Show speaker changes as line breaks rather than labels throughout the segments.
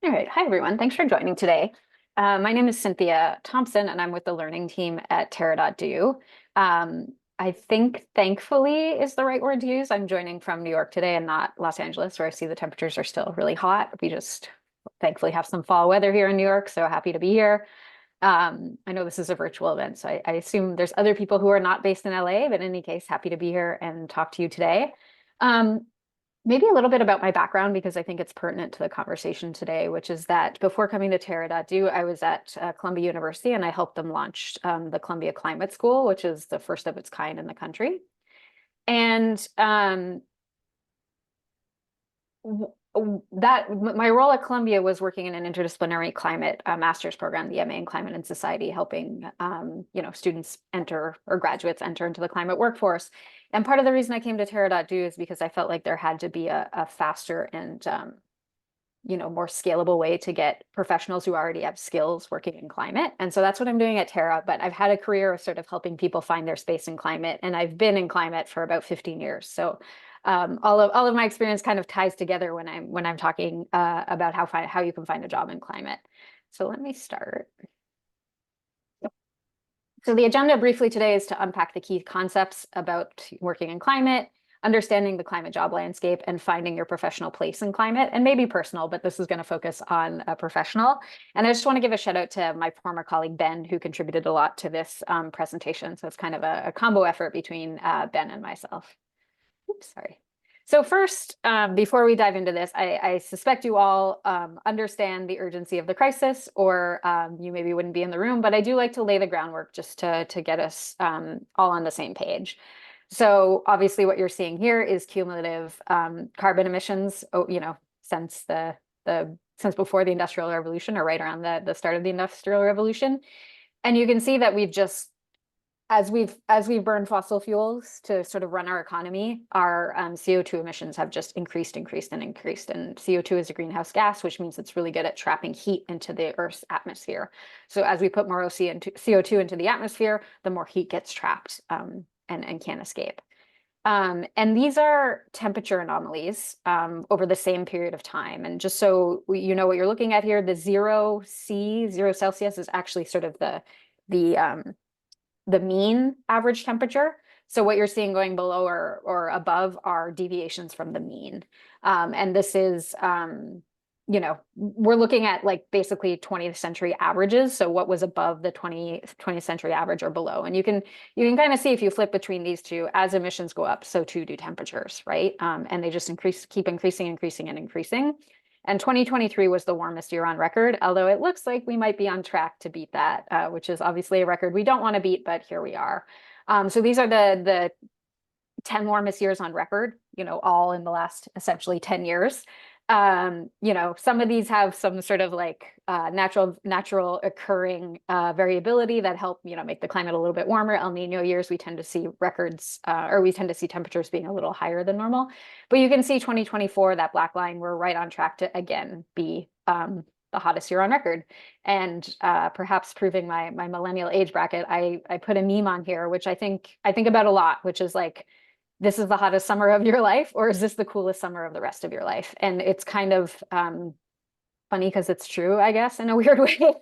All right. Hi, everyone. Thanks for joining today. My name is Cynthia Thomson, and I'm with the learning team at Terra.do. I think thankfully is the right word to use. I'm joining from New York today and not Los Angeles, where I see the temperatures are still really hot. We just thankfully have some fall weather here in New York, so happy to be here. I know this is a virtual event, so I assume there's other people who are not based in LA, but in any case, happy to be here and talk to you today. Um, Maybe a little bit about my background because I think it's pertinent to the conversation today, which is that before coming to Terra.do, I was at Columbia University and I helped them launch the Columbia Climate School, which is the first of its kind in the country. And that my role at Columbia was working in an interdisciplinary climate master's program, the MA in Climate and Society, helping students enter or graduates enter into the climate workforce. And part of the reason I came to Terra.do is because I felt like there had to be a faster and more scalable way to get professionals who already have skills working in climate. And so that's what I'm doing at Terra. But I've had a career of sort of helping people find their space in climate, and I've been in climate for about 15 years. So all of my experience kind of ties together when I'm talking about how you can find a job in climate. So let me start. So the agenda briefly today is to unpack the key concepts about working in climate, understanding the climate job landscape, and finding your professional place in climate, and maybe personal, but this is going to focus on a professional. And I just want to give a shout out to my former colleague, Ben, who contributed a lot to this presentation. So it's kind of a combo effort between Ben and myself. Oops, sorry. So first, before we dive into this, I suspect you all understand the urgency of the crisis, or you maybe wouldn't be in the room, but I do like to lay the groundwork just to get us all on the same page. So obviously what you're seeing here is cumulative carbon emissions, since since before the Industrial Revolution, or right around the start of the Industrial Revolution. And you can see that we've just as we've burned fossil fuels to sort of run our economy, our CO2 emissions have just increased. And CO2 is a greenhouse gas, which means it's really good at trapping heat into the Earth's atmosphere. So as we put more CO2 into the atmosphere, the more heat gets trapped and can't escape. And these are temperature anomalies over the same period of time. And just so you know what you're looking at here, the 0 Celsius, is actually sort of the mean average temperature. So what you're seeing going below or above are deviations from the mean. And this is, we're looking at like basically 20th century averages. So what was above the 20th century average or below. And you can kind of see if you flip between these two, as emissions go up, so too do temperatures, right? And they just keep increasing. And 2023 was the warmest year on record, although it looks like we might be on track to beat that, which is obviously a record we don't want to beat, but here we are. So these are the 10 warmest years on record, all in the last essentially 10 years. Some of these have some sort of like natural occurring variability that help, make the climate a little bit warmer. El Nino years, we tend to see records or we tend to see temperatures being a little higher than normal. But you can see 2024, that black line, we're right on track to again be the hottest year on record. And perhaps proving my millennial age bracket, I put a meme on here, which I think about a lot, which is like, this is the hottest summer of your life, or is this the coolest summer of the rest of your life? And it's kind of funny because it's true, I guess, in a weird way.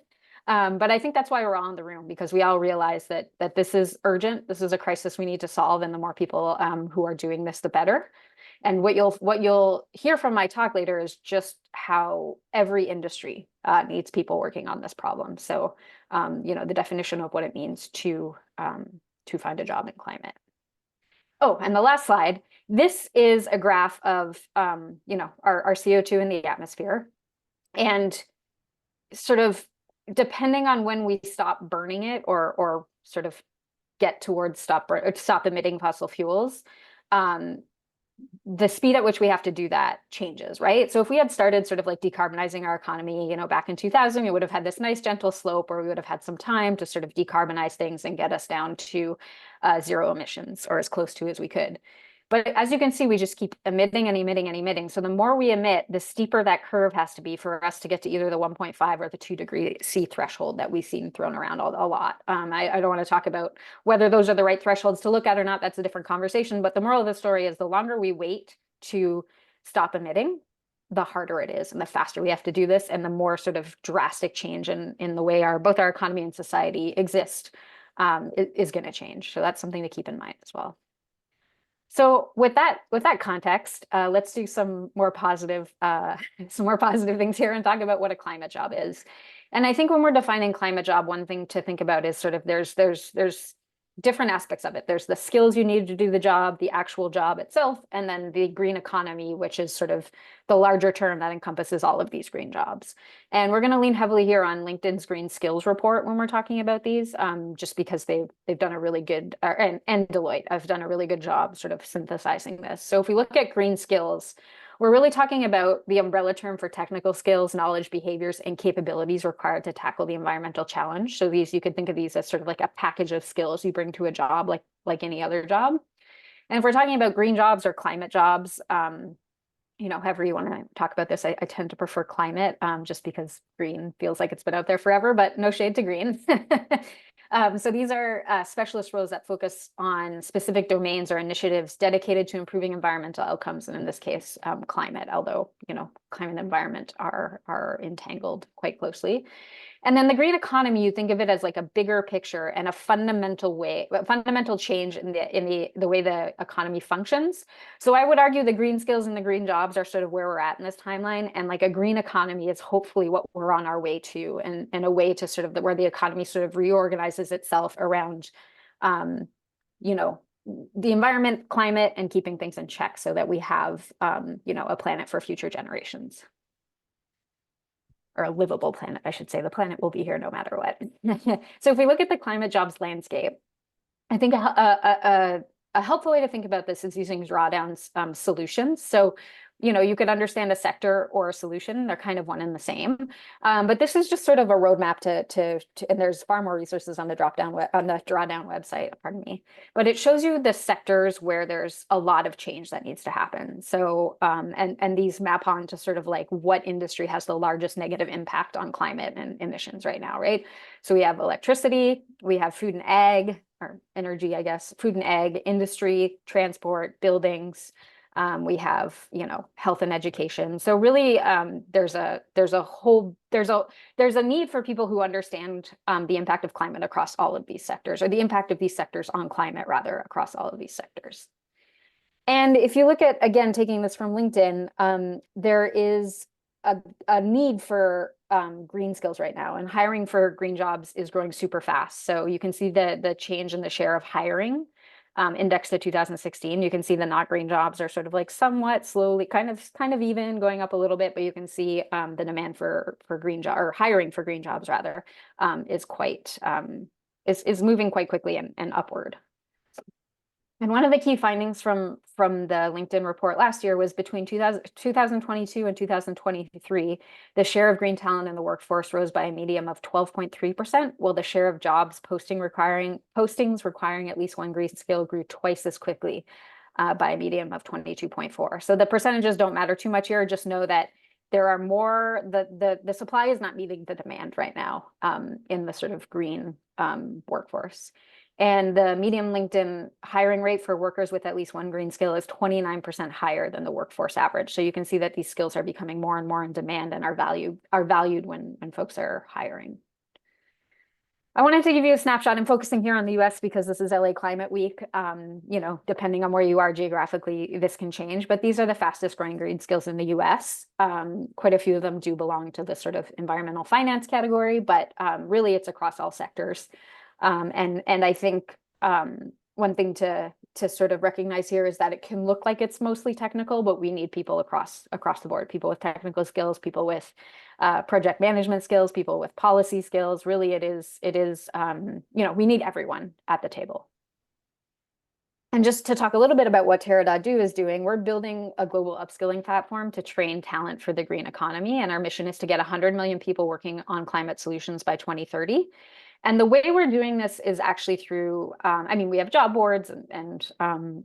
But I think that's why we're all in the room, because we all realize that this is urgent. This is a crisis we need to solve, and the more people who are doing this, the better. And what you'll hear from my talk later is just how every industry needs people working on this problem. So, the definition of what it means to find a job in climate. Oh, and the last slide. This is a graph of, our CO2 in the atmosphere, and sort of depending on when we stop burning it or sort of get towards stop emitting fossil fuels, the speed at which we have to do that changes, right? So if we had started sort of like decarbonizing our economy, back in 2000, we would have had this nice gentle slope, or we would have had some time to sort of decarbonize things and get us down to zero emissions, or as close to as we could. But as you can see, we just keep emitting and emitting and emitting. So the more we emit, the steeper that curve has to be for us to get to either the 1.5 or the 2 degree C threshold that we've seen thrown around a lot. I don't want to talk about whether those are the right thresholds to look at or not. That's a different conversation. But the moral of the story is the longer we wait to stop emitting, the harder it is and the faster we have to do this, and the more sort of drastic change in the way both our economy and society exist is going to change. So that's something to keep in mind as well. So with that context, let's do some more positive things here and talk about what a climate job is. And I think when we're defining climate job, one thing to think about is sort of there's different aspects of it. There's the skills you need to do the job, the actual job itself, and then the green economy, which is sort of the larger term that encompasses all of these green jobs. And we're going to lean heavily here on LinkedIn's Green Skills Report when we're talking about these, just because they've done a really good, and Deloitte have done a really good job sort of synthesizing this. So if we look at green skills, we're really talking about the umbrella term for technical skills, knowledge, behaviors, and capabilities required to tackle the environmental challenge. So these, you could think of these as sort of like a package of skills you bring to a job, like any other job. And if we're talking about green jobs or climate jobs, however you want to talk about this, I tend to prefer climate, just because green feels like it's been out there forever, but no shade to green. So these are specialist roles that focus on specific domains or initiatives dedicated to improving environmental outcomes, and in this case, climate, although, climate and environment are entangled quite closely. And then the green economy, you think of it as like a bigger picture and a fundamental change in the way the economy functions. So I would argue the green skills and the green jobs are sort of where we're at in this timeline, and like a green economy is hopefully what we're on our way to, and a way to sort of where the economy sort of reorganizes itself around, the environment, climate, and keeping things in check so that we have, a planet for future generations. Or a livable planet, I should say. The planet will be here no matter what. So if we look at the climate jobs landscape, I think a helpful way to think about this is using drawdown solutions. So, you could understand a sector or a solution. They're kind of one and the same. But this is just sort of a roadmap to and there's far more resources on the drawdown website, pardon me. But it shows you the sectors where there's a lot of change that needs to happen. So, and these map on to sort of like what industry has the largest negative impact on climate and emissions right now, right? So we have electricity, we have food and ag, or energy, I guess, food and ag, industry, transport, buildings. We have, health and education. So really, there's a need for people who understand the impact of climate across all of these sectors, or the impact of these sectors on climate, rather, across all of these sectors. And if you look at, again, taking this from LinkedIn, there is a need for green skills right now, and hiring for green jobs is growing super fast. So you can see the change in the share of hiring indexed to 2016. You can see the not green jobs are sort of like somewhat slowly, kind of even going up a little bit, but you can see the demand for green job, or hiring for green jobs rather, is moving quite quickly and upward. And one of the key findings from the LinkedIn report last year was between 2022 and 2023, the share of green talent in the workforce rose by a median of 12.3%, while the share of jobs postings requiring at least one green skill grew twice as quickly, by a median of 22.4. So the percentages don't matter too much here. Just know that there are more, the supply is not meeting the demand right now in the sort of green workforce. And the median LinkedIn hiring rate for workers with at least one green skill is 29% higher than the workforce average. So you can see that these skills are becoming more and more in demand and are valued when folks are hiring. I wanted to give you a snapshot. I'm focusing here on the US because this is LA Climate Week. Depending on where you are geographically, this can change, but these are the fastest growing green skills in the US. Quite a few of them do belong to the sort of environmental finance category, but really it's across all sectors. And I think one thing to sort of recognize here is that it can look like it's mostly technical, but we need people across the board, people with technical skills, people with project management skills, people with policy skills. Really, it is we need everyone at the table. And just to talk a little bit about what Terra.do is doing, we're building a global upskilling platform to train talent for the green economy. And our mission is to get 100 million people working on climate solutions by 2030. And the way we're doing this is actually through, I mean, we have job boards and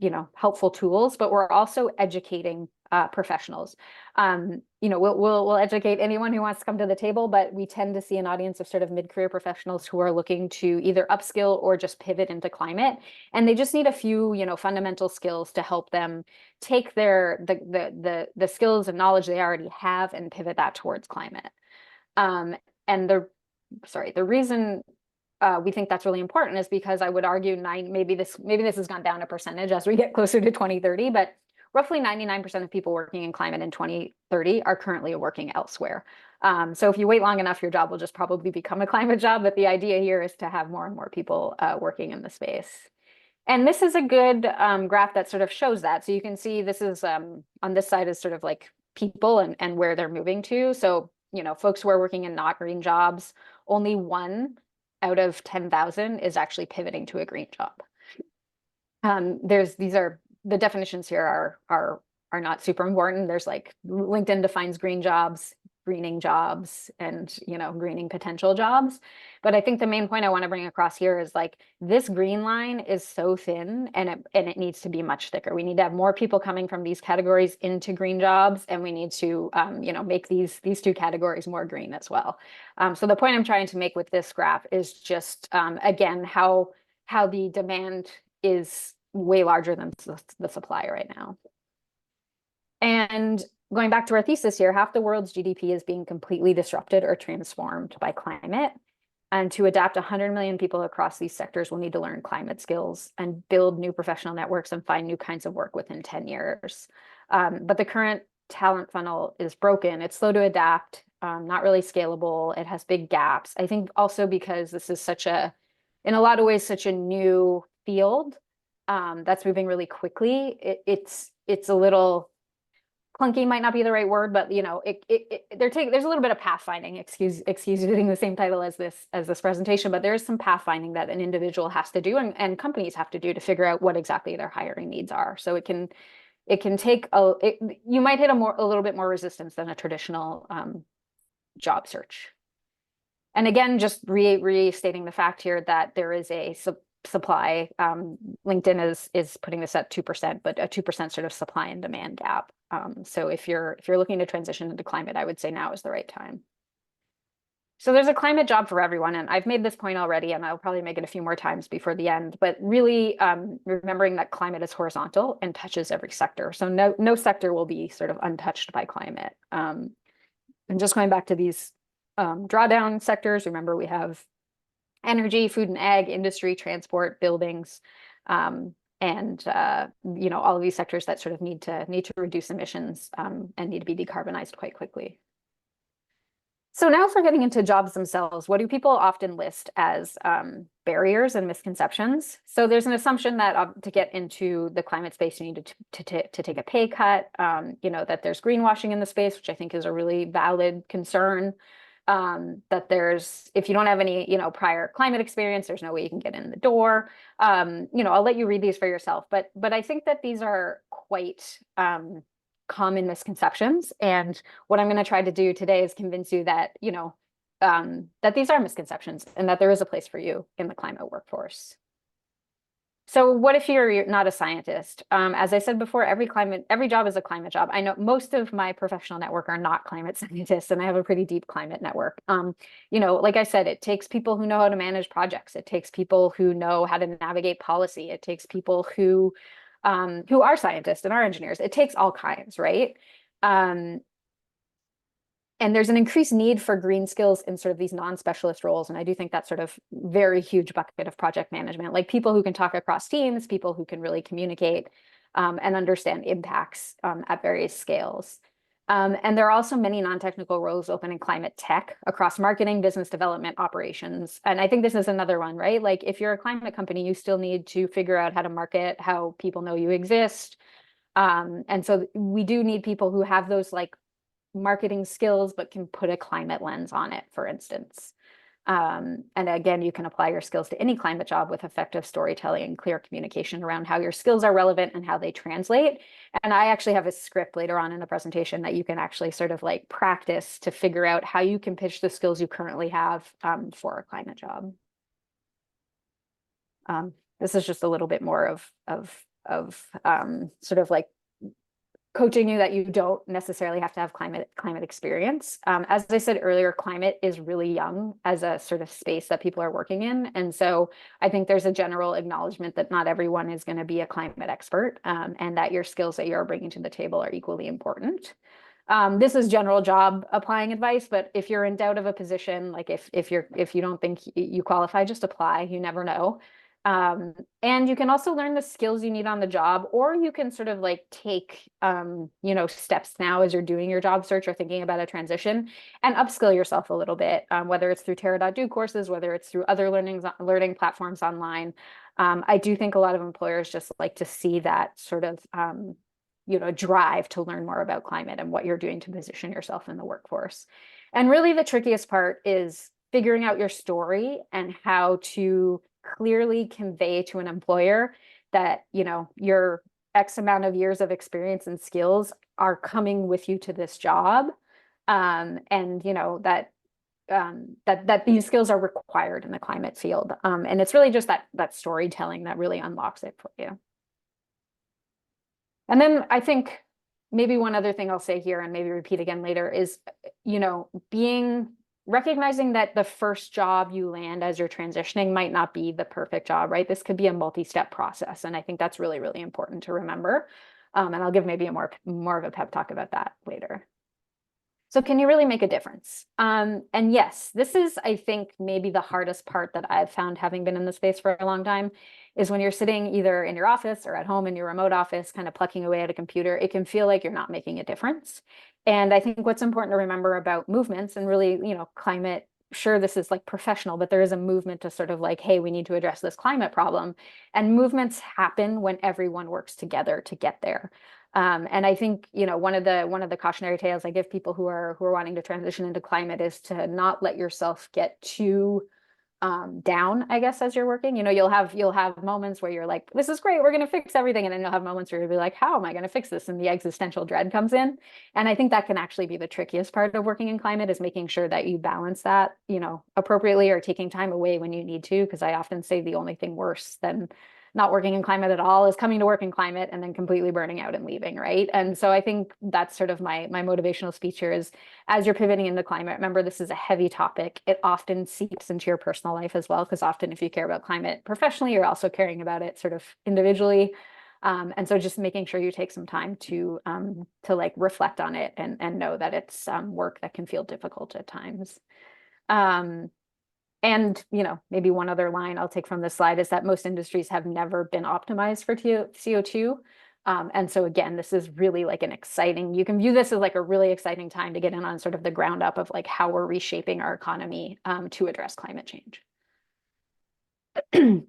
you know, helpful tools, but we're also educating professionals. You know, we'll educate anyone who wants to come to the table, but we tend to see an audience of sort of mid-career professionals who are looking to either upskill or just pivot into climate. And they just need a few, you know, fundamental skills to help them take the skills and knowledge they already have and pivot that towards climate. And the reason we think that's really important is because I would argue maybe this has gone down a percentage as we get closer to 2030, but roughly 99% of people working in climate in 2030 are currently working elsewhere. So if you wait long enough, your job will just probably become a climate job. But the idea here is to have more and more people working in the space. And this is a good graph that sort of shows that. So you can see this is on this side is sort of like people and where they're moving to. So, you know, folks who are working in not green jobs, only 1 out of 10,000 is actually pivoting to a green job. These are the definitions here are not super important. There's like LinkedIn defines green jobs, greening jobs, and you know, greening potential jobs. But I think the main point I want to bring across here is like this green line is so thin and it needs to be much thicker. We need to have more people coming from these categories into green jobs, and we need to you know, make these two categories more green as well. So the point I'm trying to make with this graph is just again how the demand is way larger than the supply right now. And going back to our thesis here, half the world's GDP is being completely disrupted or transformed by climate. And to adapt 100 million people across these sectors will need to learn climate skills and build new professional networks and find new kinds of work within 10 years. But the current talent funnel is broken. It's slow to adapt, not really scalable. It has big gaps. I think also because this is in a lot of ways, such a new field that's moving really quickly. It's a little clunky, might not be the right word, but you know, there's a little bit of pathfinding. Excuse using the same title as this presentation, but there is some pathfinding that an individual has to do and companies have to do to figure out what exactly their hiring needs are. So it can take you might hit a little bit more resistance than a traditional job search. And again, just restating the fact here that there is a supply. LinkedIn is putting this at 2%, but a 2% sort of supply and demand gap. So if you're looking to transition into climate, I would say now is the right time. So there's a climate job for everyone, and I've made this point already, and I'll probably make it a few more times before the end. But really, remembering that climate is horizontal and touches every sector. So no sector will be sort of untouched by climate. And just going back to these drawdown sectors, remember we have energy, food and ag, industry, transport, buildings, and you know, all of these sectors that sort of need to reduce emissions and need to be decarbonized quite quickly. So now for getting into jobs themselves, what do people often list as barriers and misconceptions? So there's an assumption that to get into the climate space, you need to take a pay cut, you know, that there's greenwashing in the space, which I think is a really valid concern. That if you don't have any, you know, prior climate experience, there's no way you can get in the door. You know, I'll let you read these for yourself, but I think that these are quite common misconceptions. And what I'm going to try to do today is convince you that, you know, that these are misconceptions and that there is a place for you in the climate workforce. So what if you're not a scientist? As I said before, every job is a climate job. I know most of my professional network are not climate scientists, and I have a pretty deep climate network. You know, like I said, it takes people who know how to manage projects. It takes people who know how to navigate policy. It takes people who are scientists and are engineers. It takes all kinds, right? And there's an increased need for green skills in sort of these non-specialist roles. And I do think that's sort of very huge bucket of project management, like people who can talk across teams, people who can really communicate and understand impacts at various scales. And there are also many non-technical roles open in climate tech across marketing, business development, operations. And I think this is another one, right? Like if you're a climate company, you still need to figure out how to market, how people know you exist. And so we do need people who have those like marketing skills, but can put a climate lens on it, for instance. And again, you can apply your skills to any climate job with effective storytelling and clear communication around how your skills are relevant and how they translate. And I actually have a script later on in the presentation that you can actually sort of like practice to figure out how you can pitch the skills you currently have for a climate job. This is just a little bit more of sort of like coaching you that you don't necessarily have to have climate experience. As I said earlier, climate is really young as a sort of space that people are working in. And so I think there's a general acknowledgement that not everyone is going to be a climate expert, and that your skills that you're bringing to the table are equally important. This is general job applying advice, but if you're in doubt of a position, like if you don't think you qualify, just apply. You never know. And you can also learn the skills you need on the job, or you can sort of like take, steps now as you're doing your job search or thinking about a transition and upskill yourself a little bit, whether it's through Terra.do courses, whether it's through other learning platforms online. I do think a lot of employers just like to see that sort of, drive to learn more about climate and what you're doing to position yourself in the workforce. And really the trickiest part is figuring out your story and how to clearly convey to an employer that, your X amount of years of experience and skills are coming with you to this job. And that these skills are required in the climate field. And it's really just that storytelling that really unlocks it for you. And then I think maybe one other thing I'll say here and maybe repeat again later is, recognizing that the first job you land as you're transitioning might not be the perfect job, right? This could be a multi-step process. And I think that's really, really important to remember. And I'll give maybe a more of a pep talk about that later. So can you really make a difference? And yes, this is, I think, maybe the hardest part that I've found having been in the space for a long time is when you're sitting either in your office or at home in your remote office, kind of plucking away at a computer, it can feel like you're not making a difference. And I think what's important to remember about movements and really, climate, sure, this is like professional, but there is a movement to sort of like, hey, we need to address this climate problem. And movements happen when everyone works together to get there. And I think, one of the cautionary tales I give people who are wanting to transition into climate is to not let yourself get too down, I guess, as you're working. You'll have moments where you're like, this is great, we're going to fix everything. And then you'll have moments where you'll be like, how am I going to fix this? And the existential dread comes in. And I think that can actually be the trickiest part of working in climate, is making sure that you balance that, appropriately, or taking time away when you need to. Because I often say the only thing worse than not working in climate at all is coming to work in climate and then completely burning out and leaving, right? And so I think that's sort of my motivational speech here is, as you're pivoting into climate, remember this is a heavy topic. It often seeps into your personal life as well, because often if you care about climate professionally, you're also caring about it sort of individually. And so just making sure you take some time to like reflect on it and know that it's work that can feel difficult at times. And, maybe one other line I'll take from this slide is that most industries have never been optimized for CO2. And so again, this is really like you can view this as like a really exciting time to get in on sort of the ground up of like how we're reshaping our economy to address climate change. And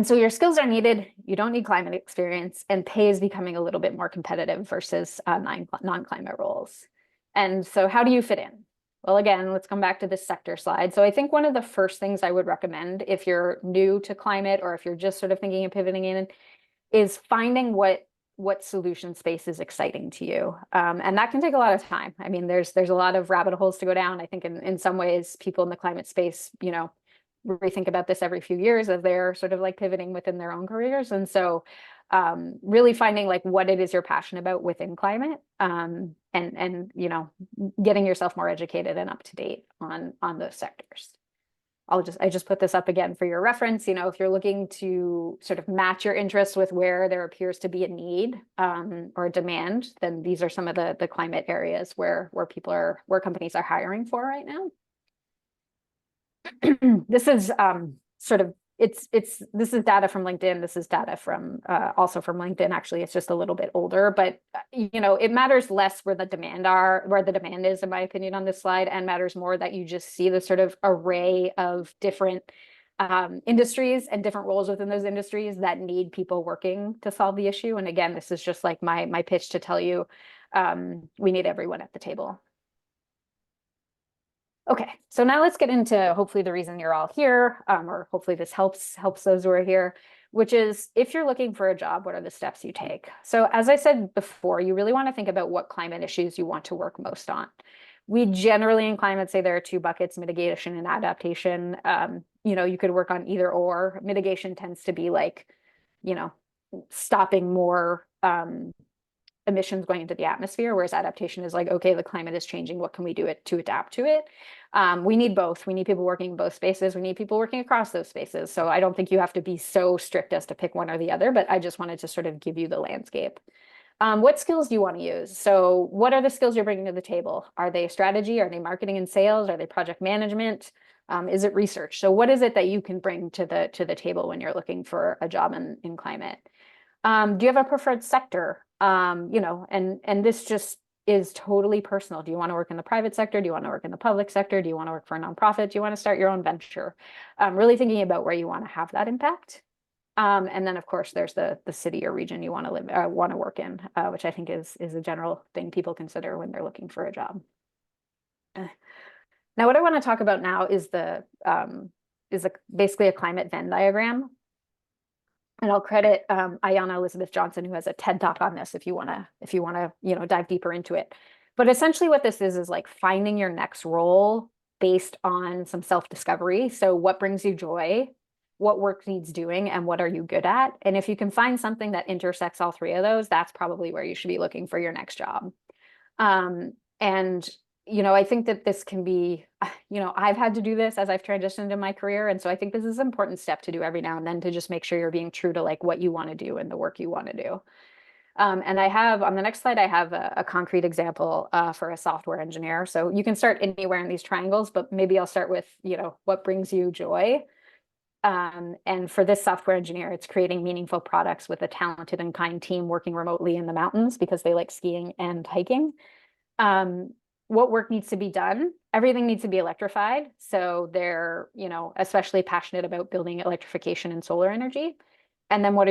so your skills are needed. You don't need climate experience, and pay is becoming a little bit more competitive versus non-climate roles. And so how do you fit in? Well, again, let's come back to this sector slide. So I think one of the first things I would recommend if you're new to climate, or if you're just sort of thinking of pivoting in, is finding what solution space is exciting to you. And that can take a lot of time. I mean, there's a lot of rabbit holes to go down. I think in some ways, people in the climate space, rethink about this every few years as they're sort of like pivoting within their own careers. And so really finding like what it is you're passionate about within climate, and getting yourself more educated and up to date on those sectors. I just put this up again for your reference. If you're looking to sort of match your interests with where there appears to be a need or a demand, then these are some of the climate areas where companies are hiring for right now. This is sort of this is data from LinkedIn. This is data from also from LinkedIn. Actually, it's just a little bit older, but it matters less where the demand is, in my opinion, on this slide, and matters more that you just see the sort of array of different industries and different roles within those industries that need people working to solve the issue. And again, this is just like my pitch to tell you we need everyone at the table. Okay, so now let's get into hopefully the reason you're all here, or hopefully this helps those who are here, which is if you're looking for a job, what are the steps you take? So as I said before, you really want to think about what climate issues you want to work most on. We generally in climate say there are two buckets, mitigation and adaptation. you could work on either or. Mitigation tends to be like, you know, stopping more emissions going into the atmosphere, whereas adaptation is like, okay, the climate is changing. What can we do to adapt to it? We need both. We need people working in both spaces. We need people working across those spaces. So I don't think you have to be so strict as to pick one or the other, but I just wanted to sort of give you the landscape. What skills do you want to use? So what are the skills you're bringing to the table? Are they strategy? Are they marketing and sales? Are they project management? Is it research? So what is it that you can bring to the table when you're looking for a job in climate? Do you have a preferred sector? And this just is totally personal. Do you want to work in the private sector? Do you want to work in the public sector? Do you want to work for a nonprofit? Do you want to start your own venture? Really thinking about where you want to have that impact. And then, of course, there's the city or region you want to want to work in, which I think is a general thing people consider when they're looking for a job. Now, what I want to talk about now is basically a climate Venn diagram. And I'll credit Ayanna Elizabeth Johnson, who has a TED Talk on this if you want to dive deeper into it. But essentially what this is like finding your next role based on some self-discovery. So what brings you joy? What work needs doing, and what are you good at? And if you can find something that intersects all three of those, that's probably where you should be looking for your next job. And I think that this can be, I've had to do this as I've transitioned in my career. And so I think this is an important step to do every now and then to just make sure you're being true to like what you want to do and the work you want to do. And I have on the next slide, I have a concrete example for a software engineer. So you can start anywhere in these triangles, but maybe I'll start with, what brings you joy. And for this software engineer, it's creating meaningful products with a talented and kind team working remotely in the mountains because they like skiing and hiking. What work needs to be done? Everything needs to be electrified. So they're, especially passionate about building electrification and solar energy. And then what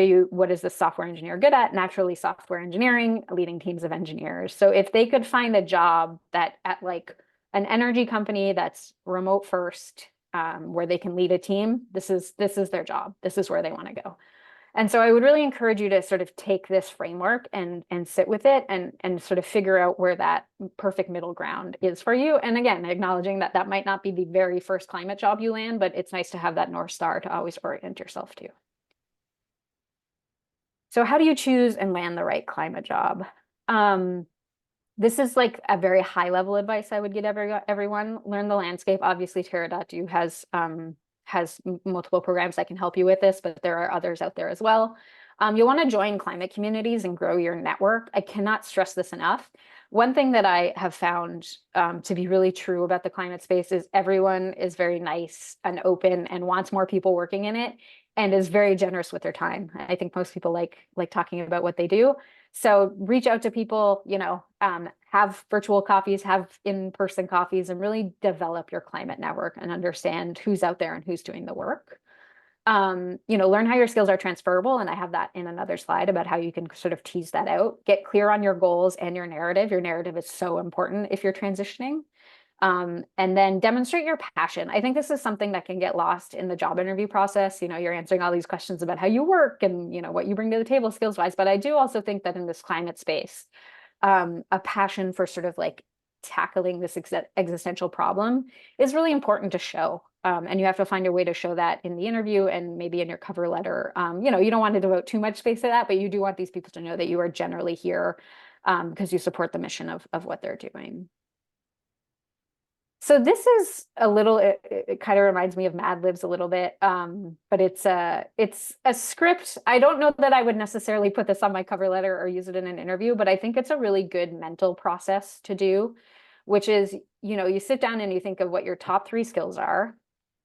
is the software engineer good at? Naturally, software engineering, leading teams of engineers. So if they could find a job that at like an energy company that's remote first, where they can lead a team, this is their job. This is where they want to go. And so I would really encourage you to sort of take this framework and sit with it and sort of figure out where that perfect middle ground is for you. And again, acknowledging that that might not be the very first climate job you land, but it's nice to have that North Star to always orient yourself to. So how do you choose and land the right climate job? This is like a very high level advice I would give everyone. Learn the landscape. Obviously, Terra.do has multiple programs that can help you with this, but there are others out there as well. You'll want to join climate communities and grow your network. I cannot stress this enough. One thing that I have found to be really true about the climate space is everyone is very nice and open and wants more people working in it and is very generous with their time. I think most people like talking about what they do. So reach out to people, have virtual coffees, have in-person coffees, and really develop your climate network and understand who's out there and who's doing the work. Learn how your skills are transferable. And I have that in another slide about how you can sort of tease that out. Get clear on your goals and your narrative. Your narrative is so important if you're transitioning. And then demonstrate your passion. I think this is something that can get lost in the job interview process. You're answering all these questions about how you work and, what you bring to the table skills wise. But I do also think that in this climate space, a passion for sort of like tackling this existential problem is really important to show. And you have to find a way to show that in the interview and maybe in your cover letter. You don't want to devote too much space to that, but you do want these people to know that you are generally here because you support the mission of what they're doing. So this is a little, it kind of reminds me of Mad Libs a little bit, but it's a script. I don't know that I would necessarily put this on my cover letter or use it in an interview, but I think it's a really good mental process to do, which is, you sit down and you think of what your top 3 skills are.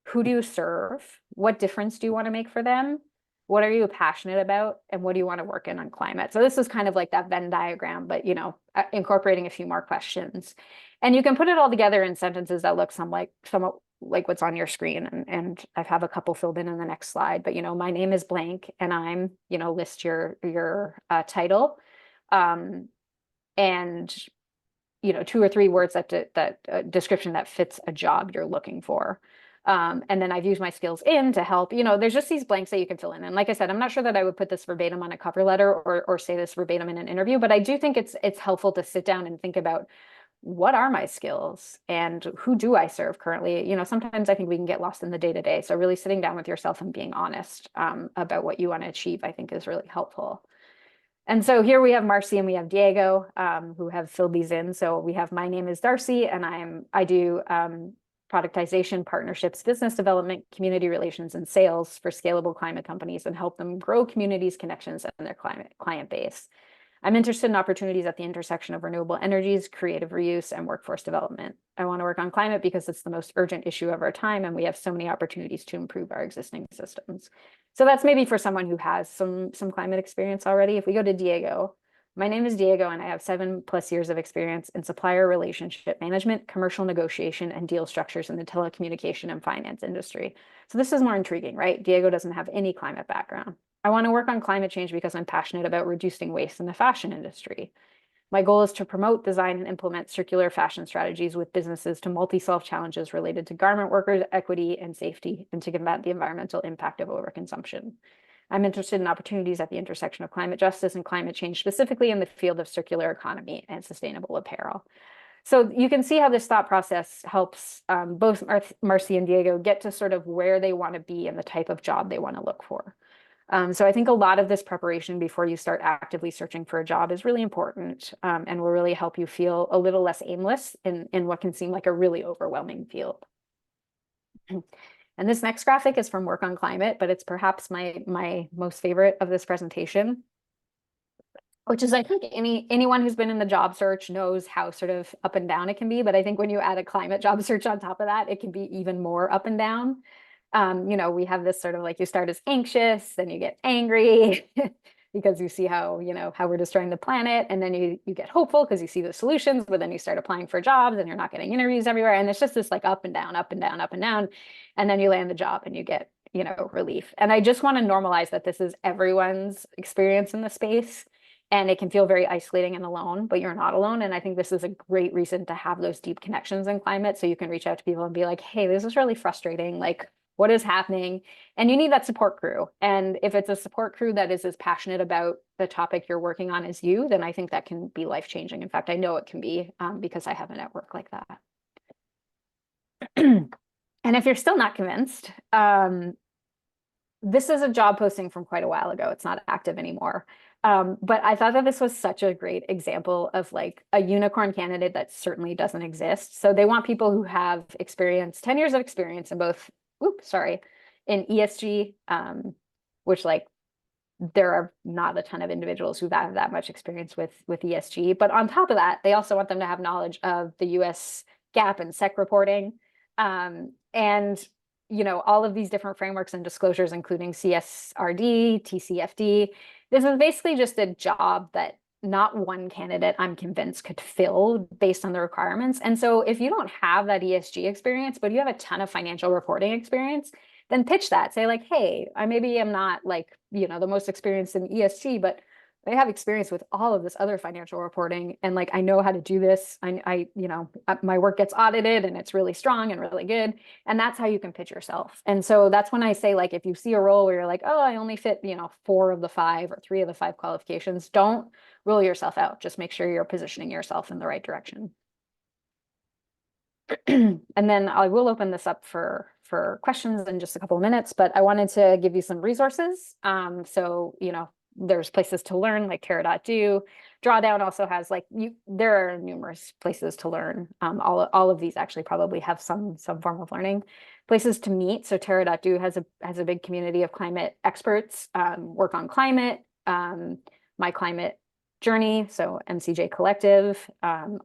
Who do you serve? What difference do you want to make for them? What are you passionate about? And what do you want to work in on climate? So this is kind of like that Venn diagram, but, incorporating a few more questions. And you can put it all together in sentences that look somewhat like what's on your screen. And I have a couple filled in the next slide, but, my name is blank and I'm, list your title. And, 2 or 3 words that description that fits a job you're looking for. And then I've used my skills to help, there's just these blanks that you can fill in. And like I said, I'm not sure that I would put this verbatim on a cover letter or say this verbatim in an interview, but I do think it's helpful to sit down and think about what are my skills and who do I serve currently? Sometimes I think we can get lost in the day to day. So really sitting down with yourself and being honest about what you want to achieve, I think is really helpful. And so here we have Marcy and we have Diego, who have filled these in. So we have, my name is Darcy, and I do productization, partnerships, business development, community relations, and sales for scalable climate companies, and help them grow communities, connections, and their client base. I'm interested in opportunities at the intersection of renewable energies, creative reuse, and workforce development. I want to work on climate because it's the most urgent issue of our time, and we have so many opportunities to improve our existing systems. So that's maybe for someone who has some climate experience already. If we go to Diego, my name is Diego, and I have 7+ years of experience in supplier relationship management, commercial negotiation, and deal structures in the telecommunication and finance industry. So this is more intriguing, right? Diego doesn't have any climate background. I want to work on climate change because I'm passionate about reducing waste in the fashion industry. My goal is to promote, design, and implement circular fashion strategies with businesses to multi-solve challenges related to garment workers, equity, and safety, and to combat the environmental impact of overconsumption. I'm interested in opportunities at the intersection of climate justice and climate change, specifically in the field of circular economy and sustainable apparel. So you can see how this thought process helps both Marcy and Diego get to sort of where they want to be and the type of job they want to look for. So I think a lot of this preparation before you start actively searching for a job is really important, and will really help you feel a little less aimless in what can seem like a really overwhelming field. And this next graphic is from Work on Climate, but it's perhaps my most favorite of this presentation, which is, I think anyone who's been in the job search knows how sort of up and down it can be. But I think when you add a climate job search on top of that, it can be even more up and down. We have this sort of like, you start as anxious, then you get angry because you see how we're destroying the planet. And then you get hopeful because you see the solutions, but then you start applying for jobs and you're not getting interviews everywhere. And it's just this like up and down, up and down, up and down. And then you land the job and you get, relief. And I just want to normalize that this is everyone's experience in the space. And it can feel very isolating and alone, but you're not alone. And I think this is a great reason to have those deep connections in climate. So you can reach out to people and be like, hey, this is really frustrating. Like, what is happening? And you need that support crew. And if it's a support crew that is as passionate about the topic you're working on as you, then I think that can be life-changing. In fact, I know it can be, because I have a network like that. And if you're still not convinced, this is a job posting from quite a while ago. It's not active anymore. But I thought that this was such a great example of like a unicorn candidate that certainly doesn't exist. So they want people who have experience, 10 years of experience in both, in ESG, which like there are not a ton of individuals who have that much experience with ESG. But on top of that, they also want them to have knowledge of the US GAAP and SEC reporting. And all of these different frameworks and disclosures, including CSRD, TCFD. This is basically just a job that not one candidate, I'm convinced, could fill based on the requirements. And so if you don't have that ESG experience, but you have a ton of financial reporting experience, then pitch that. Say like, hey, I maybe am not like, the most experienced in ESG, but I have experience with all of this other financial reporting, and like I know how to do this. My work gets audited and it's really strong and really good. And that's how you can pitch yourself. And so that's when I say, like, if you see a role where you're like, oh, I only fit, 4 of the 5 or 3 of the 5 qualifications, don't rule yourself out. Just make sure you're positioning yourself in the right direction. And then I will open this up for questions in just a couple of minutes, but I wanted to give you some resources. There's places to learn like Terra.do. Drawdown also has there are numerous places to learn. All of these actually probably have some form of learning. Places to meet. So Terra.do has a big community of climate experts, Work on Climate, My Climate Journey, so MCJ Collective.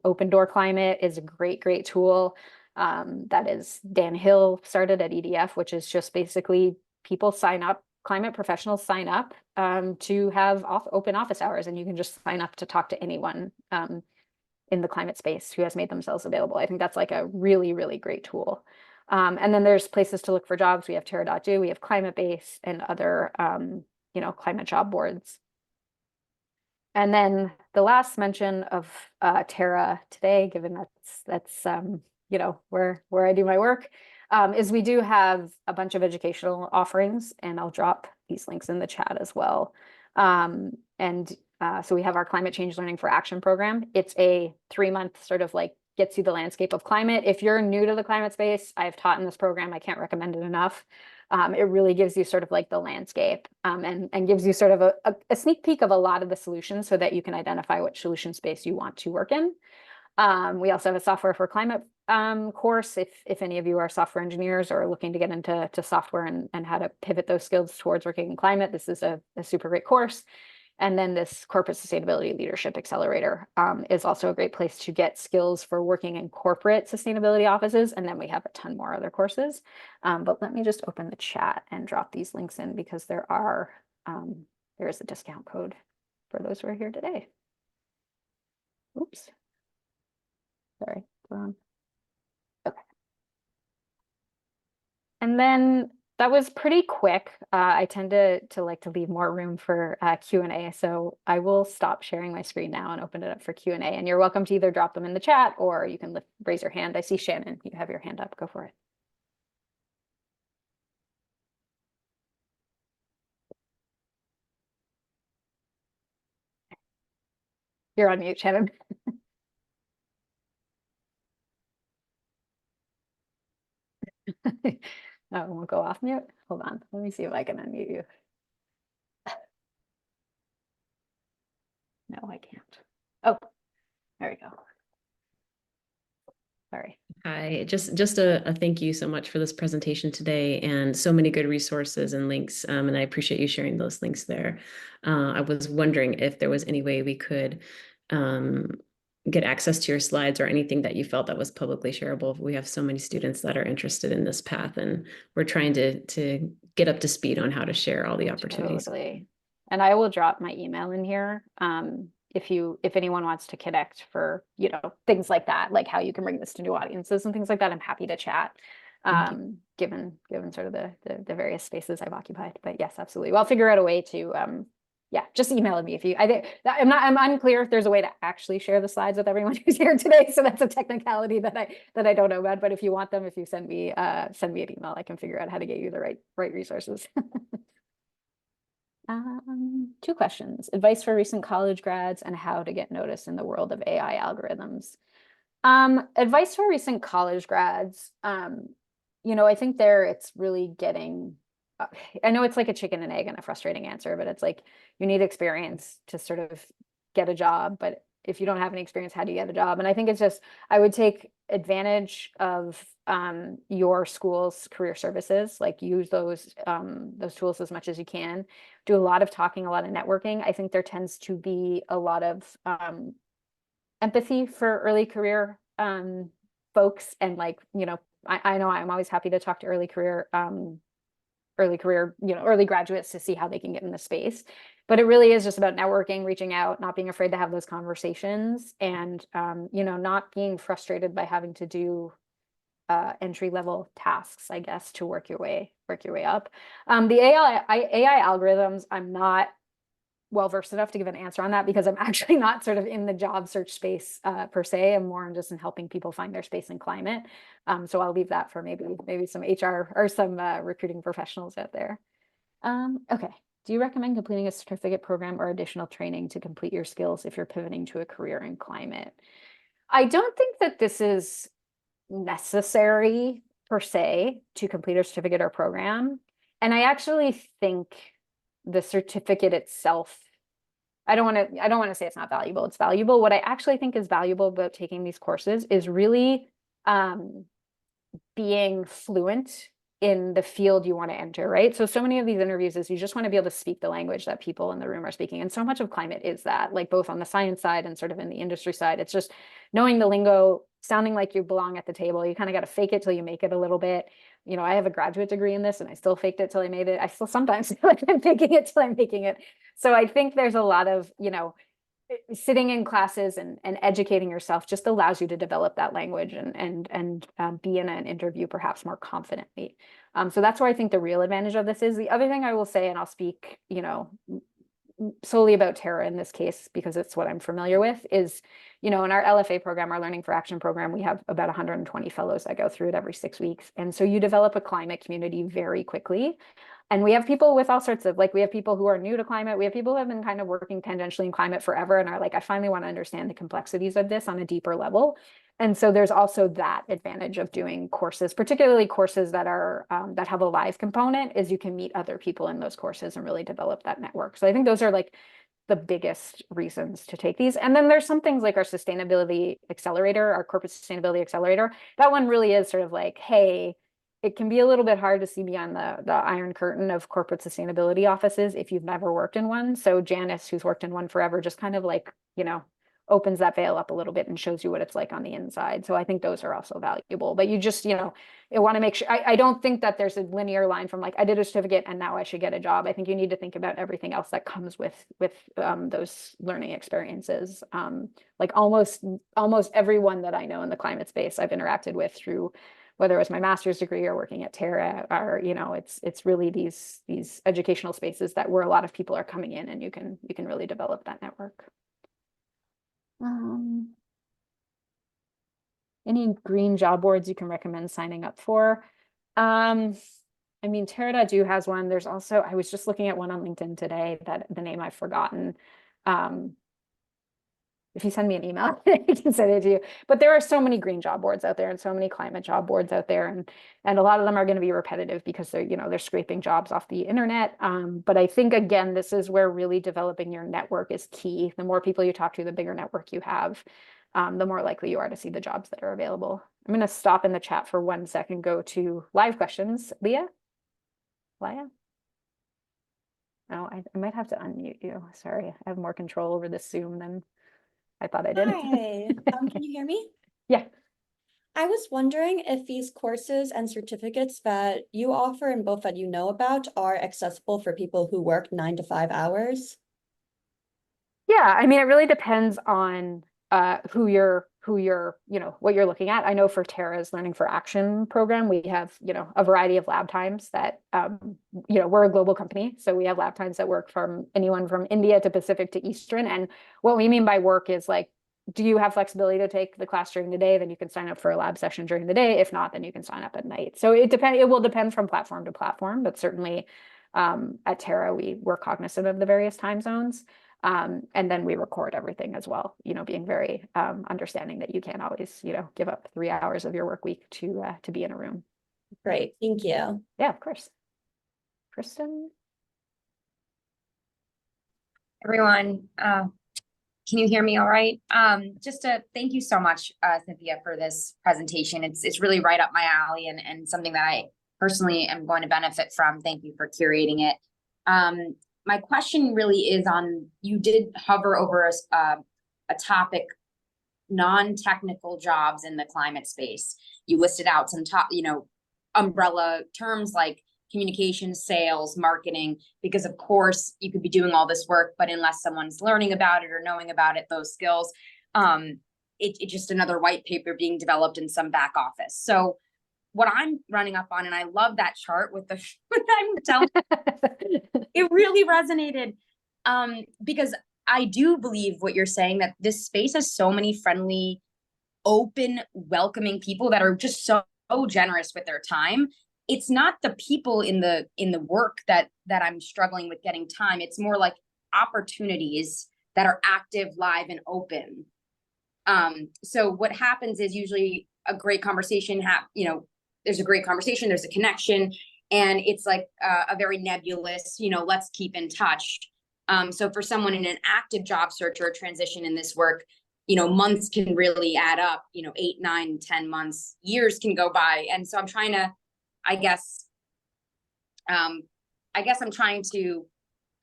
Open Door Climate is a great tool. That is Dan Hill started at EDF, which is just basically people sign up, climate professionals sign up to have open office hours, and you can just sign up to talk to anyone in the climate space who has made themselves available. I think that's like a really great tool. And then there's places to look for jobs. We have Terra.do, we have Climate Base, and other climate job boards. And then the last mention of Terra today, given that's where I do my work, is we do have a bunch of educational offerings, and I'll drop these links in the chat as well. So we have our Climate Change Learning for Action program. It's a 3-month sort of like gets you the landscape of climate. If you're new to the climate space, I've taught in this program, I can't recommend it enough. It really gives you sort of like the landscape, and gives you sort of a sneak peek of a lot of the solutions so that you can identify which solution space you want to work in. We also have a software for climate course if any of you are software engineers or looking to get into software and how to pivot those skills towards working in climate. This is a super great course. And then this corporate sustainability leadership accelerator is also a great place to get skills for working in corporate sustainability offices. And then we have a ton more other courses. But let me just open the chat and drop these links in because there is a discount code for those who are here today. Oops. Sorry, wrong. Okay. And then that was pretty quick. I tend to like to leave more room for Q&A, so I will stop sharing my screen now and open it up for Q&A. And you're welcome to either drop them in the chat or you can raise your hand. I see Shannon, you have your hand up. Go for it. You're on mute, Shannon. Oh, we'll go off mute. Hold on. Let me see if I can unmute you. No, I can't. Oh, there we go. Sorry.
Hi, just a thank you so much for this presentation today and so many good resources and links. And I appreciate you sharing those links there. I was wondering if there was any way we could get access to your slides or anything that you felt that was publicly shareable. We have so many students that are interested in this path, and we're trying to get up to speed on how to share all the opportunities.
Totally. And I will drop my email in here. If anyone wants to connect for, things like that, like how you can bring this to new audiences and things like that, I'm happy to chat. Given sort of the various spaces I've occupied. But yes, absolutely. Well, I'll figure out a way to just email me if you. I'm unclear if there's a way to actually share the slides with everyone who's here today. So that's a technicality that I don't know about. But if you want them, if you send me an email, I can figure out how to get you the right resources. Two questions: advice for recent college grads and how to get noticed in the world of AI algorithms. Advice for recent college grads. I think it's really getting. I know it's like a chicken and egg and a frustrating answer, but it's like you need experience to sort of get a job. But if you don't have any experience, how do you get a job? And I think it's just, I would take advantage of your school's career services, like use those tools as much as you can. Do a lot of talking, a lot of networking. I think there tends to be a lot of empathy for early career folks. And I know I'm always happy to talk to early career, early graduates to see how they can get in the space. But it really is just about networking, reaching out, not being afraid to have those conversations, and not being frustrated by having to do entry-level tasks, I guess, to work your way up. The AI algorithms, I'm not well-versed enough to give an answer on that because I'm actually not sort of in the job search space per se. I'm more just in helping people find their space in climate. So I'll leave that for maybe some HR or some recruiting professionals out there. Okay. Do you recommend completing a certificate program or additional training to complete your skills if you're pivoting to a career in climate? I don't think that this is necessary per se to complete a certificate or program. And I actually think the certificate itself, I don't want to say it's not valuable. It's valuable. What I actually think is valuable about taking these courses is really being fluent in the field you want to enter, right? So many of these interviews is you just want to be able to speak the language that people in the room are speaking. And so much of climate is that, like both on the science side and sort of in the industry side. It's just knowing the lingo, sounding like you belong at the table. You kind of got to fake it till you make it a little bit. I have a graduate degree in this and I still faked it till I made it. I still sometimes feel like I'm faking it till I'm making it. So I think there's a lot of, sitting in classes and educating yourself just allows you to develop that language and be in an interview perhaps more confidently. So that's where I think the real advantage of this is. The other thing I will say, and I'll speak, solely about Terra in this case, because it's what I'm familiar with, is, in our LFA program, our Learning for Action program, we have about 120 fellows that go through it every 6 weeks. And so you develop a climate community very quickly. And we have people with all sorts of, like, we have people who are new to climate. We have people who have been kind of working tangentially in climate forever and are like, I finally want to understand the complexities of this on a deeper level. And so there's also that advantage of doing courses, particularly courses that are that have a live component, is you can meet other people in those courses and really develop that network. So I think those are like the biggest reasons to take these. And then there's some things like our sustainability accelerator, our corporate sustainability accelerator. That one really is sort of like, hey, it can be a little bit hard to see beyond the iron curtain of corporate sustainability offices if you've never worked in one. So Janice, who's worked in one forever, just kind of like, opens that veil up a little bit and shows you what it's like on the inside. So I think those are also valuable. But you just, you want to make sure, I don't think that there's a linear line from like, I did a certificate and now I should get a job. I think you need to think about everything else that comes with those learning experiences. Like almost everyone that I know in the climate space I've interacted with through whether it was my master's degree or working at Terra, or it's really these educational spaces that where a lot of people are coming in, and you can really develop that network. Any green job boards you can recommend signing up for? I mean, Terra.do has one. There's also, I was just looking at one on LinkedIn today that the name I've forgotten. If you send me an email, I can send it to you. But there are so many green job boards out there and so many climate job boards out there. And a lot of them are going to be repetitive because they're scraping jobs off the internet. But I think, again, this is where really developing your network is key. The more people you talk to, the bigger network you have, the more likely you are to see the jobs that are available. I'm going to stop in the chat for 1 second, go to live questions. Leah? Leah? Oh, I might have to unmute you. Sorry, I have more control over this Zoom than I thought I did.
Hi, can you hear me?
Yeah.
I was wondering if these courses and certificates that you offer and both that you know about are accessible for people who work 9 to 5 hours.
Yeah, I mean, it really depends on who you're, what you're looking at. I know for Tara's Learning for Action program, we have, a variety of lab times that, we're a global company. So we have lab times that work from anyone from India to Pacific to Eastern. And what we mean by work is like, do you have flexibility to take the class during the day? Then you can sign up for a lab session during the day. If not, then you can sign up at night. So it will depend from platform to platform, but certainly at Terra, we're cognizant of the various time zones. And then we record everything as well, being very understanding that you can't always, give up 3 hours of your work week to be in a room.
Great, thank you.
Yeah, of course. Kristen?
Everyone, can you hear me all right? Just to thank you so much, Cynthia, for this presentation. It's really right up my alley and something that I personally am going to benefit from. Thank you for curating it. My question really is on, you did hover over a topic, non-technical jobs in the climate space. You listed out some top, umbrella terms like communications, sales, marketing, because of course you could be doing all this work, but unless someone's learning about it or knowing about it, those skills, it's just another white paper being developed in some back office. So what I'm running up on, and I love that chart with the, I'm telling it really resonated because I do believe what you're saying, that this space has so many friendly, open, welcoming people that are just so generous with their time. It's not the people in the work that I'm struggling with getting time. It's more like opportunities that are active, live, and open. So what happens is usually a great conversation, there's a great conversation, there's a connection, and it's like a very nebulous, let's keep in touch. So for someone in an active job search or transition in this work, months can really add up, 8, 9, 10 months, years can go by. And so I'm trying to, I guess I'm trying to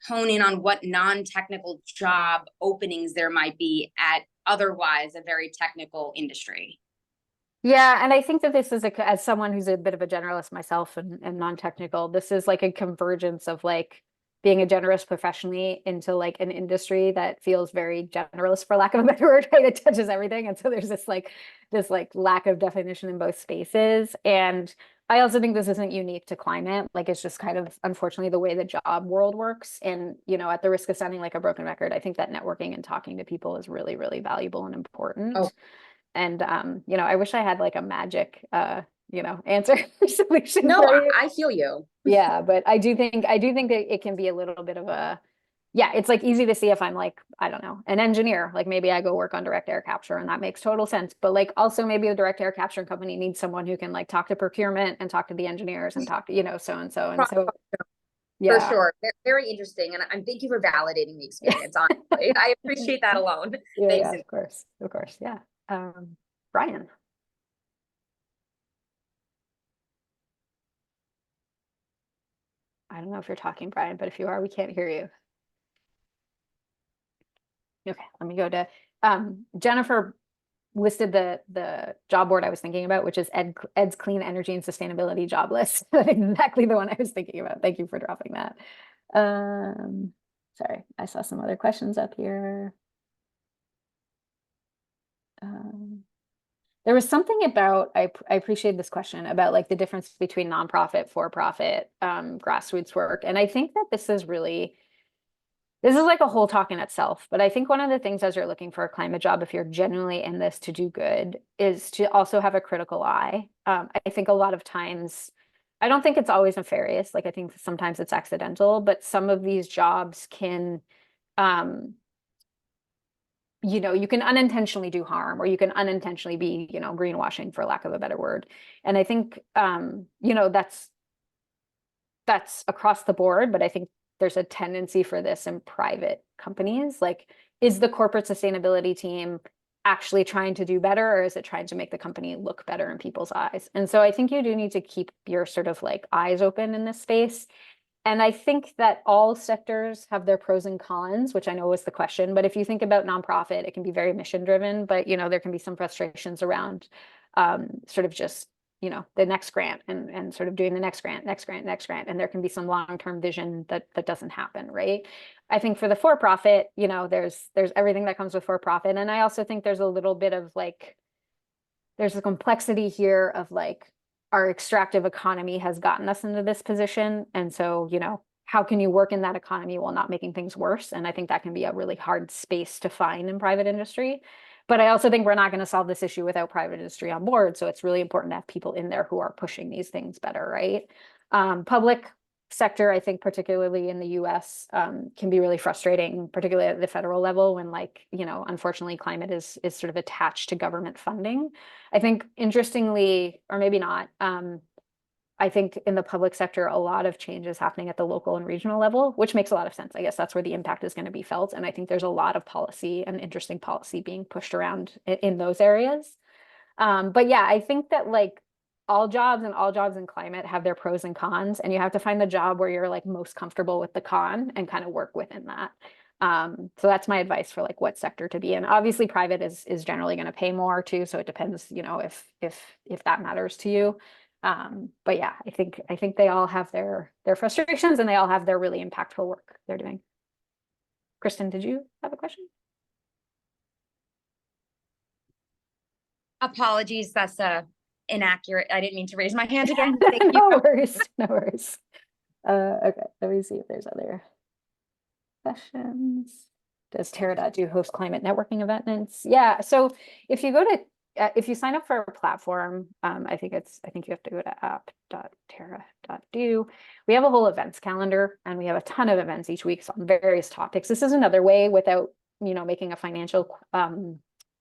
hone in on what non-technical job openings there might be at otherwise a very technical industry.
Yeah, and I think that this is as someone who's a bit of a generalist myself and non-technical, this is like a convergence of like being a generalist professionally into like an industry that feels very generalist, for lack of a better word, right? It touches everything. And so there's this lack of definition in both spaces. And I also think this isn't unique to climate. Like, it's just kind of, unfortunately, the way the job world works. And, at the risk of sounding like a broken record, I think that networking and talking to people is really, really valuable and important.
Oh.
And, I wish I had like a magic, answer or solution
No,
for you.
I feel you.
Yeah, but I do think that it can be a little bit of a, yeah, it's like easy to see if I'm like, I don't know, an engineer, like maybe I go work on direct air capture and that makes total sense. But like also maybe the direct air capture company needs someone who can like talk to procurement and talk to the engineers and talk to, so and so. And so,
For
yeah.
sure. Very interesting. And I'm thank you for validating the experience, honestly. I appreciate that alone.
Yeah,
Thanks.
yeah, of course. Of course. Yeah. Brian. I don't know if you're talking, Brian, but if you are, we can't hear you. Okay, let me go to Jennifer listed the job board I was thinking about, which is Ed's Clean Energy and Sustainability job list. Exactly the one I was thinking about. Thank you for dropping that. Sorry, I saw some other questions up here. There was something about, I appreciate this question about like the difference between nonprofit, for-profit, grassroots work. And I think that this is like a whole talk in itself, but I think one of the things as you're looking for a climate job, if you're genuinely in this to do good, is to also have a critical eye. I think a lot of times, I don't think it's always nefarious. Like I think sometimes it's accidental, but some of these jobs can, you can unintentionally do harm, or you can unintentionally be, greenwashing, for lack of a better word. And I think, that's across the board, but I think there's a tendency for this in private companies. Like, is the corporate sustainability team actually trying to do better, or is it trying to make the company look better in people's eyes? And so I think you do need to keep your sort of like eyes open in this space. And I think that all sectors have their pros and cons, which I know was the question. But if you think about nonprofit, it can be very mission driven, but there can be some frustrations around sort of just the next grant and sort of doing the next grant, and there can be some long-term vision that doesn't happen, right? I think for the for-profit, there's everything that comes with for-profit, and I also think there's a little bit of like there's a complexity here of like our extractive economy has gotten us into this position, and so how can you work in that economy while not making things worse? And I think that can be a really hard space to find in private industry. But I also think we're not going to solve this issue without private industry on board. So it's really important to have people in there who are pushing these things better, right? Public sector, I think, particularly in the US, can be really frustrating, particularly at the federal level when unfortunately, climate is sort of attached to government funding. I think interestingly, or maybe not, I think in the public sector, a lot of change is happening at the local and regional level, which makes a lot of sense. I guess that's where the impact is going to be felt. And I think there's a lot of policy and interesting policy being pushed around in those areas. But yeah, I think that like all jobs in climate have their pros and cons, and you have to find the job where you're like most comfortable with the con and kind of work within that. So that's my advice for like what sector to be in. Obviously, private is generally going to pay more too. So it depends, if that matters to you. But yeah, I think they all have their frustrations, and they all have their really impactful work they're doing. Kristen, did you have a question?
Apologies, that's inaccurate. I didn't mean to raise my hand again. Thank you.
No worries, no worries. Okay, let me see if there's other questions. Does Terra do host climate networking events? Yeah, so if you go to if you sign up for a platform, I think you have to go to app.terra.do. We have a whole events calendar, and we have a ton of events each week on various topics. This is another way, without making a financial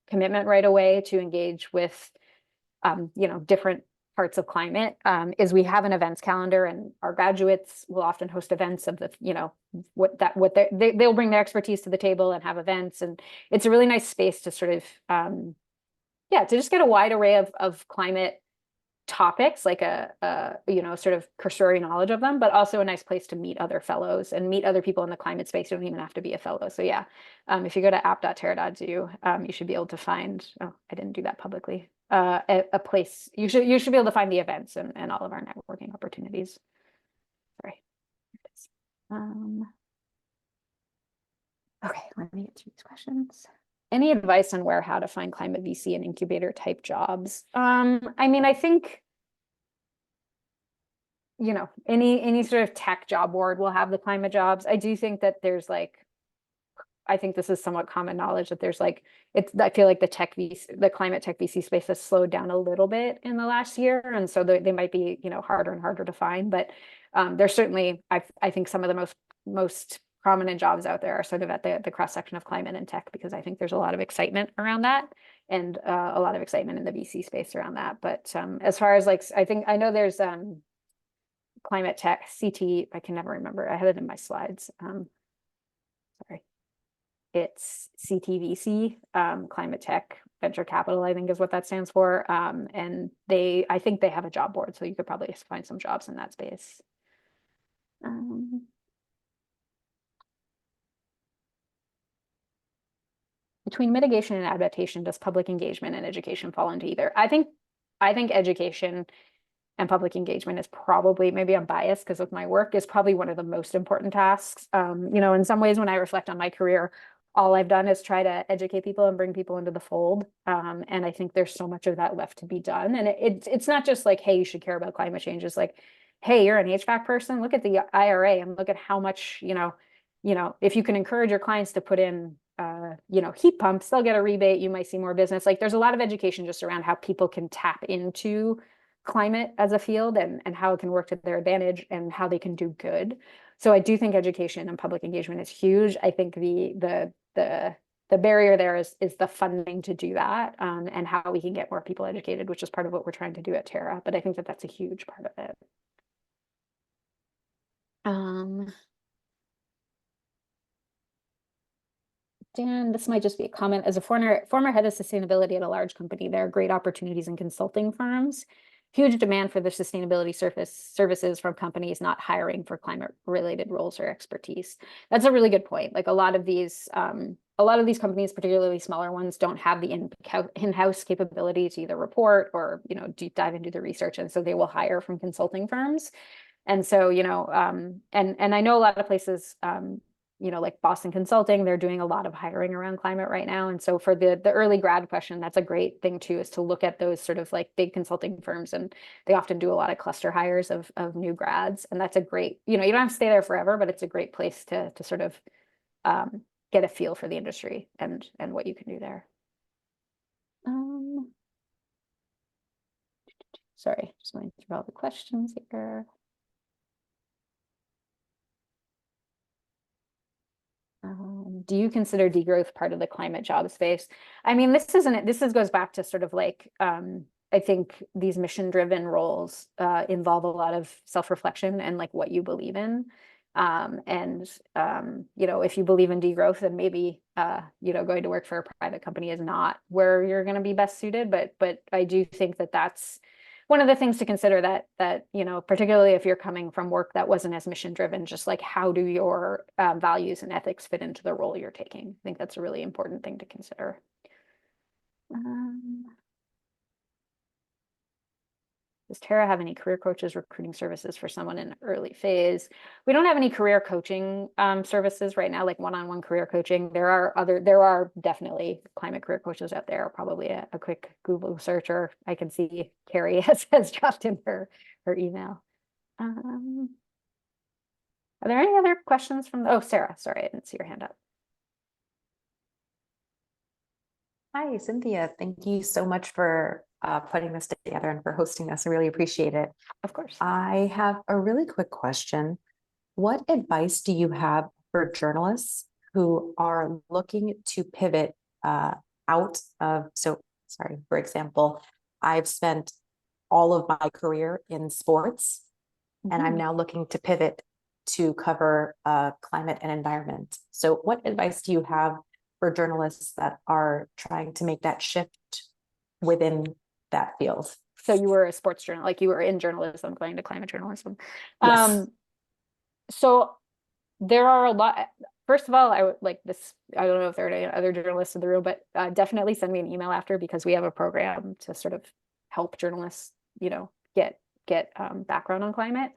commitment right away, to engage with different parts of climate, is we have an events calendar, and our graduates will often host events of the they'll bring their expertise to the table and have events, and it's a really nice space to sort of to just get a wide array of climate topics, like a sort of cursory knowledge of them, but also a nice place to meet other fellows and meet other people in the climate space. You don't even have to be a fellow. So yeah, if you go to app.terra.do, you should be able to find, oh, I didn't do that publicly, a place. You should be able to find the events and all of our networking opportunities. Sorry. Okay, let me get through these questions. Any advice on how to find climate VC and incubator type jobs? I mean, I think, any sort of tech job board will have the climate jobs. I do think that there's like, I think this is somewhat common knowledge that there's like, I feel like the climate tech VC space has slowed down a little bit in the last year. And so they might be, harder and harder to find, but there's certainly, I think some of the most prominent jobs out there are sort of at the cross section of climate and tech, because I think there's a lot of excitement around that, and a lot of excitement in the VC space around that. But as far as like, I know there's climate tech, CT, I can never remember. I had it in my slides. Sorry. It's CTVC, climate tech venture capital, I think is what that stands for. And I think they have a job board, so you could probably find some jobs in that space. Between mitigation and adaptation, does public engagement and education fall into either? I think education and public engagement is probably, maybe I'm biased because of my work, is probably one of the most important tasks. In some ways, when I reflect on my career, all I've done is try to educate people and bring people into the fold. And I think there's so much of that left to be done. And it's not just like, hey, you should care about climate change. It's like, hey, you're an HVAC person, look at the IRA and look at how much, if you can encourage your clients to put in heat pumps, they'll get a rebate, you might see more business. Like there's a lot of education just around how people can tap into climate as a field, and how it can work to their advantage and how they can do good. So I do think education and public engagement is huge. I think the barrier there is the funding to do that, and how we can get more people educated, which is part of what we're trying to do at Terra. But I think that that's a huge part of it. Dan, this might just be a comment. As a former head of sustainability at a large company, there are great opportunities in consulting firms. Huge demand for the sustainability services from companies not hiring for climate-related roles or expertise. That's a really good point. Like a lot of these companies, particularly smaller ones, don't have the in-house capability to either report or deep dive into the research, and so they will hire from consulting firms. And so and I know a lot of places, like Boston Consulting, they're doing a lot of hiring around climate right now. And so for the early grad question, that's a great thing too, is to look at those sort of like big consulting firms, and they often do a lot of cluster hires of new grads. And that's a great, you don't have to stay there forever, but it's a great place to sort of get a feel for the industry and what you can do there. Sorry, just going through all the questions here. Do you consider degrowth part of the climate job space? I mean, this goes back to sort of like, I think these mission-driven roles involve a lot of self-reflection and like what you believe in. If you believe in degrowth, then maybe going to work for a private company is not where you're going to be best suited. But I do think that that's one of the things to consider, that particularly if you're coming from work that wasn't as mission driven, just like how do your values and ethics fit into the role you're taking? I think that's a really important thing to consider. Does Terra have any career coaches recruiting services for someone in early phase? We don't have any career coaching services right now, like one-on-one career coaching. There are definitely climate career coaches out there. Probably a quick Google search, or I can see Carrie has dropped in her email. Are there any other questions from Sarah? Sorry, I didn't see your hand up.
Hi, Cynthia. Thank you so much for putting this together and for hosting us. I really appreciate it.
Of course.
I have a really quick question. What advice do you have for journalists who are looking to pivot out of, for example, I've spent all of my career in sports, and I'm now looking to pivot to cover climate and environment. So what advice do you have for journalists that are trying to make that shift within that field?
So you were a sports journalist, like you were in journalism, going to climate journalism.
Yes.
So there are a lot. First of all, I would like this. I don't know if there are any other journalists in the room, but definitely send me an email after, because we have a program to sort of help journalists, get background on climate.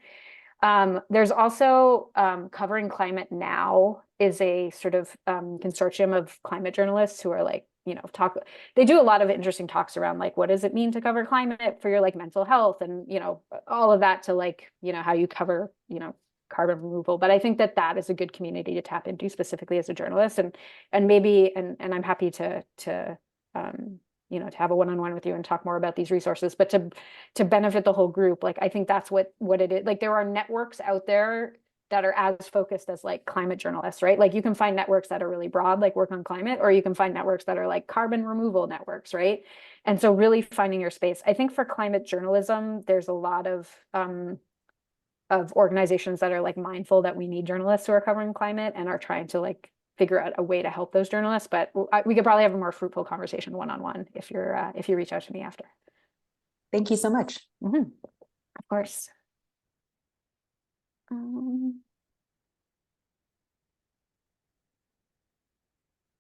There's also Covering Climate Now is a sort of consortium of climate journalists who are like, they do a lot of interesting talks around like, what does it mean to cover climate for your like mental health, and all of that, to like, how you cover, carbon removal. But I think that that is a good community to tap into specifically as a journalist, and maybe, and I'm happy to you know, to have a one-on-one with you and talk more about these resources, but to benefit the whole group. Like, I think that's what it is. Like, there are networks out there that are as focused as like climate journalists, right? Like, you can find networks that are really broad, like work on climate, or you can find networks that are like carbon removal networks, right? And so really finding your space. I think for climate journalism, there's a lot of organizations that are like mindful that we need journalists who are covering climate and are trying to like figure out a way to help those journalists. But we could probably have a more fruitful conversation one-on-one if you reach out to me after.
Thank you so much.
Of course.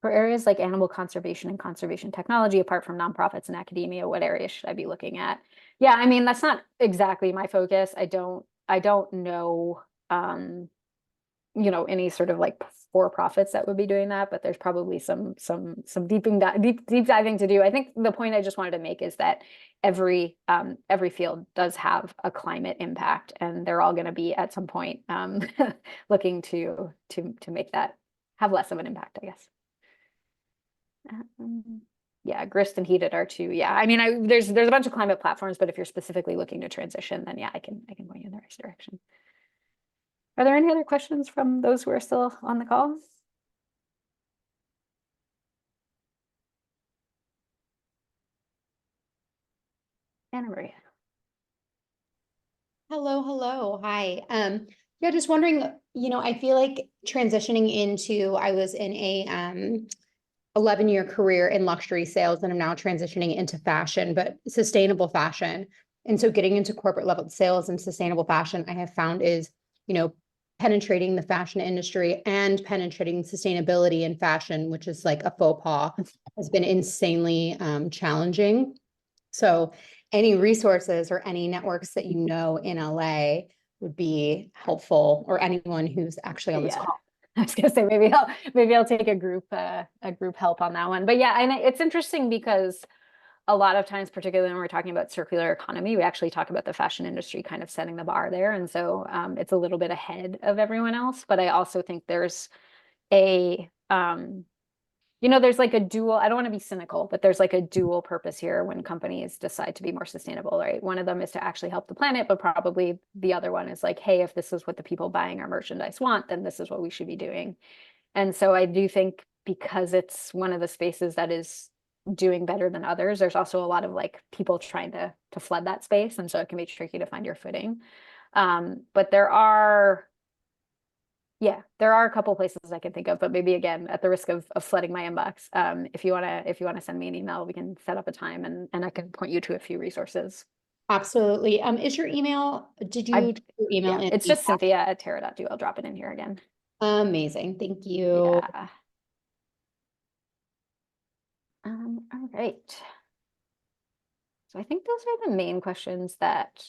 For areas like animal conservation and conservation technology, apart from nonprofits and academia, what areas should I be looking at? Yeah, I mean, that's not exactly my focus. I don't know, you know, any sort of like for-profits that would be doing that, but there's probably some deep diving to do. I think the point I just wanted to make is that every field does have a climate impact, and they're all going to be at some point looking to make that have less of an impact, I guess. Yeah, grist and heated are two. Yeah, I mean, there's a bunch of climate platforms, but if you're specifically looking to transition, then yeah, I can point you in the right direction. Are there any other questions from those who are still on the call? Anna Maria.
Hello. Hi. Yeah, just wondering, you know, I feel like transitioning into, I was in a 11-year career in luxury sales, and I'm now transitioning into fashion, but sustainable fashion. And so getting into corporate level sales and sustainable fashion, I have found is, you know, penetrating the fashion industry and penetrating sustainability in fashion, which is like a faux pas, has been insanely challenging. So any resources or any networks that you know in LA would be helpful, or anyone who's actually on this call.
I was gonna say maybe I'll take a group help on that one. But yeah, and it's interesting because a lot of times, particularly when we're talking about circular economy, we actually talk about the fashion industry kind of setting the bar there, and so it's a little bit ahead of everyone else. But I also think there's a you know, there's like a dual, I don't want to be cynical, but there's like a dual purpose here when companies decide to be more sustainable, right? One of them is to actually help the planet, but probably the other one is like, hey, if this is what the people buying our merchandise want, then this is what we should be doing. And so I do think because it's one of the spaces that is doing better than others, there's also a lot of like people trying to flood that space. And so it can be tricky to find your footing. But there are a couple places I can think of, but maybe again, at the risk of flooding my inbox, if you wanna send me an email, we can set up a time and I can point you to a few resources.
Absolutely. Is your email, did you put your email in?
It's just Cynthia@terra.do. I'll drop it in here again.
Amazing. Thank you.
Yeah. All right. So I think those are the main questions that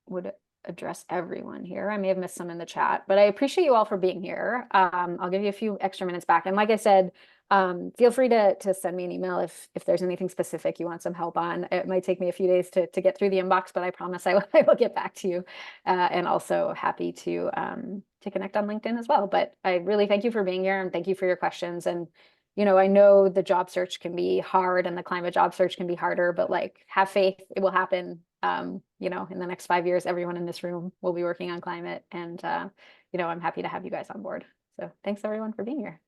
would address everyone here. I may have missed some in the chat, but I appreciate you all for being here. I'll give you a few extra minutes back. And like I said, feel free to send me an email if there's anything specific you want some help on. It might take me a few days to get through the inbox, but I promise I will get back to you. And also happy to connect on LinkedIn as well. But I really thank you for being here, and thank you for your questions. And you know, I know the job search can be hard and the climate job search can be harder, but like, have faith, it will happen. You know, in the next 5 years, everyone in this room will be working on climate, and you know, I'm happy to have you guys on board. So thanks everyone for being here.